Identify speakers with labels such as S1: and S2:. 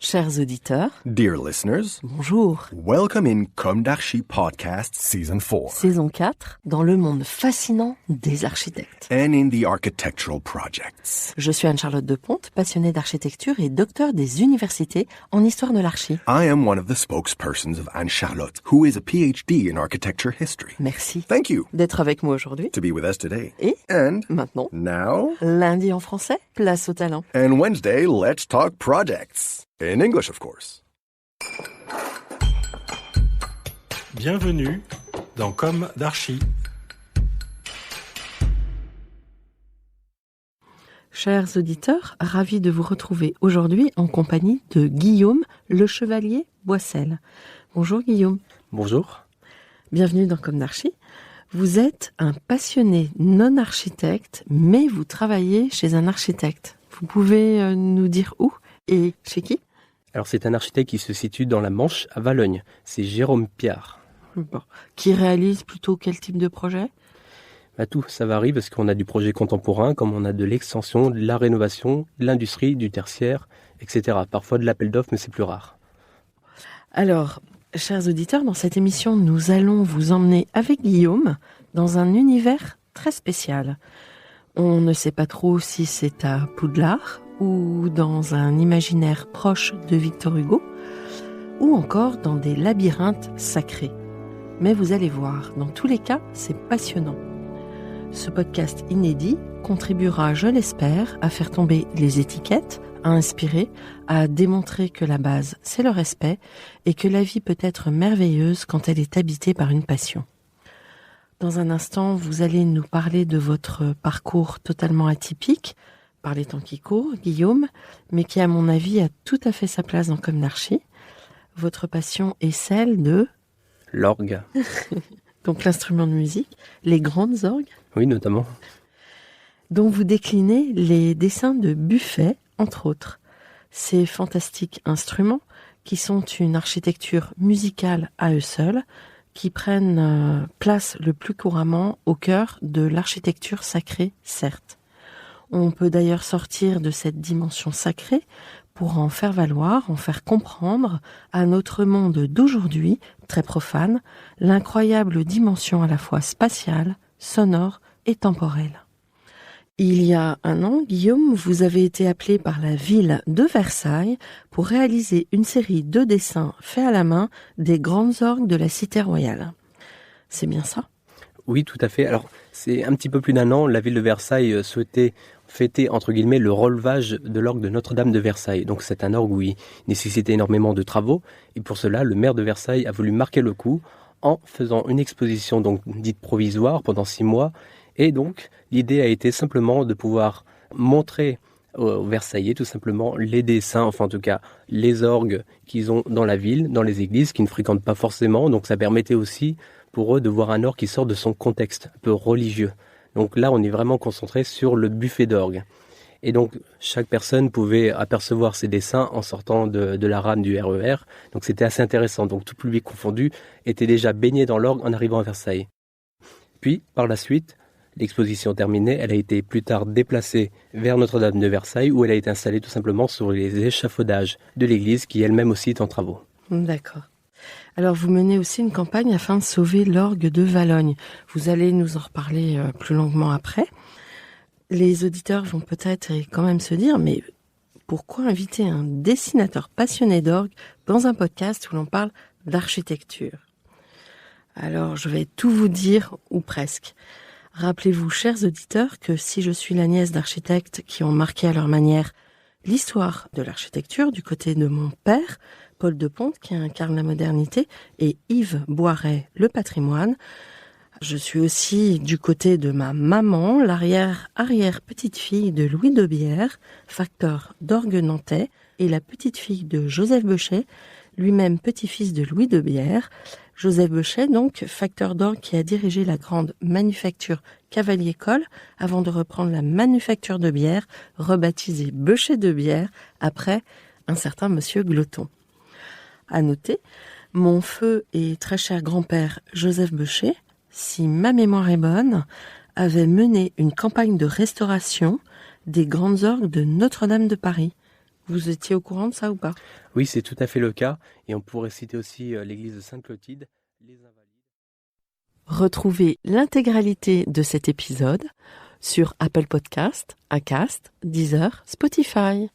S1: Chers auditeurs,
S2: Dear listeners,
S1: bonjour.
S2: welcome in Comme d'Archi Podcast Season 4
S1: Saison 4, dans le monde fascinant des architectes.
S2: and in the architectural projects.
S1: Je suis Anne-Charlotte Deponte, passionnée d'architecture et docteur des universités en histoire de l'archi.
S2: I am one of the spokespersons of Anne-Charlotte, who is a PhD in architecture history.
S1: Merci
S2: Thank you
S1: d'être avec moi aujourd'hui.
S2: to be with us today.
S1: Et
S2: And
S1: maintenant,
S2: now,
S1: lundi en français, place au talent.
S2: and Wednesday, let's talk projects. In English, of course.
S3: Bienvenue dans Comme d'Archi.
S1: Chers auditeurs, ravis de vous retrouver aujourd'hui en compagnie de Guillaume Le Chevalier Boissel. Bonjour Guillaume.
S4: Bonjour.
S1: Bienvenue dans Comme d'Archi. Vous êtes un passionné non-architecte, mais vous travaillez chez un architecte. Vous pouvez nous dire où et chez qui ?
S4: Alors c'est un architecte qui se situe dans la Manche, à Valognes. C'est Jérôme Piard.
S1: Bon. Qui réalise plutôt quel type de projet ?
S4: Tout, ça varie parce qu'on a du projet contemporain, comme on a de l'extension, de la rénovation, de l'industrie, du tertiaire, etc. Parfois de l'appel d'offres, mais c'est plus rare.
S1: Alors, chers auditeurs, dans cette émission, nous allons vous emmener avec Guillaume dans un univers très spécial. On ne sait pas trop si c'est à Poudlard ou dans un imaginaire proche de Victor Hugo, ou encore dans des labyrinthes sacrés. Mais vous allez voir, dans tous les cas, c'est passionnant. Ce podcast inédit contribuera, je l'espère, à faire tomber les étiquettes, à inspirer, à démontrer que la base, c'est le respect et que la vie peut être merveilleuse quand elle est habitée par une passion. Dans un instant, vous allez nous parler de votre parcours totalement atypique, par les temps qui courent, Guillaume, mais qui, à mon avis, a tout à fait sa place dans Comme d'Archi. Votre passion est celle de...
S4: L'orgue.
S1: Donc l'instrument de musique, les grandes orgues,
S4: Oui, notamment.
S1: dont vous déclinez les dessins de Buffet, entre autres. Ces fantastiques instruments, qui sont une architecture musicale à eux seuls, qui prennent place le plus couramment au cœur de l'architecture sacrée, certes. On peut d'ailleurs sortir de cette dimension sacrée pour en faire valoir, en faire comprendre à notre monde d'aujourd'hui, très profane, l'incroyable dimension à la fois spatiale, sonore et temporelle. Il y a un an, Guillaume, vous avez été appelé par la ville de Versailles pour réaliser une série de dessins faits à la main des grandes orgues de la Cité royale. C'est bien ça ?
S4: Oui, tout à fait. Alors, c'est un petit peu plus d'un an, la ville de Versailles souhaitait fêter, entre guillemets, le relevage de l'orgue de Notre-Dame de Versailles. Donc, c'est un orgue où il nécessitait énormément de travaux. Et pour cela, le maire de Versailles a voulu marquer le coup en faisant une exposition donc dite provisoire pendant 6 mois. Et donc, l'idée a été simplement de pouvoir montrer aux Versaillais tout simplement les dessins, enfin en tout cas les orgues qu'ils ont dans la ville, dans les églises, qu'ils ne fréquentent pas forcément. Donc, ça permettait aussi pour eux de voir un orgue qui sort de son contexte un peu religieux. Donc là, on est vraiment concentré sur le buffet d'orgue. Et donc, chaque personne pouvait apercevoir ses dessins en sortant de la rame du RER. Donc c'était assez intéressant. Donc tout public confondu était déjà baigné dans l'orgue en arrivant à Versailles. Puis, par la suite, l'exposition terminée, elle a été plus tard déplacée vers Notre-Dame de Versailles, où elle a été installée tout simplement sur les échafaudages de l'église, qui elle-même aussi est en travaux.
S1: D'accord. Alors, vous menez aussi une campagne afin de sauver l'orgue de Valognes. Vous allez nous en reparler plus longuement après. Les auditeurs vont peut-être quand même se dire, mais pourquoi inviter un dessinateur passionné d'orgue dans un podcast où l'on parle d'architecture ? Alors, je vais tout vous dire, ou presque. Rappelez-vous, chers auditeurs, que si je suis la nièce d'architectes qui ont marqué à leur manière l'histoire de l'architecture du côté de mon père, Paul Deponte, qui incarne la modernité, et Yves Boiret, le patrimoine. Je suis aussi du côté de ma maman, l'arrière-petite-fille de Louis Daubière, facteur d'orgue nantais, et la petite-fille de Joseph Beuchet, lui-même petit-fils de Louis Daubière. Joseph Beuchet, donc, facteur d'orgue qui a dirigé la grande manufacture Cavalier-Coll avant de reprendre la manufacture de bière, rebaptisée Beuchet de bière, après un certain monsieur Gloton. À noter, mon feu et très cher grand-père Joseph Beuchet, si ma mémoire est bonne, avait mené une campagne de restauration des grandes orgues de Notre-Dame de Paris. Vous étiez au courant de ça ou pas?
S4: Oui, c'est tout à fait le cas. Et on pourrait citer aussi l'église de Sainte-Clotilde, les Invalides.
S1: Retrouvez l'intégralité de cet épisode sur Apple Podcast, Acast, Deezer, Spotify.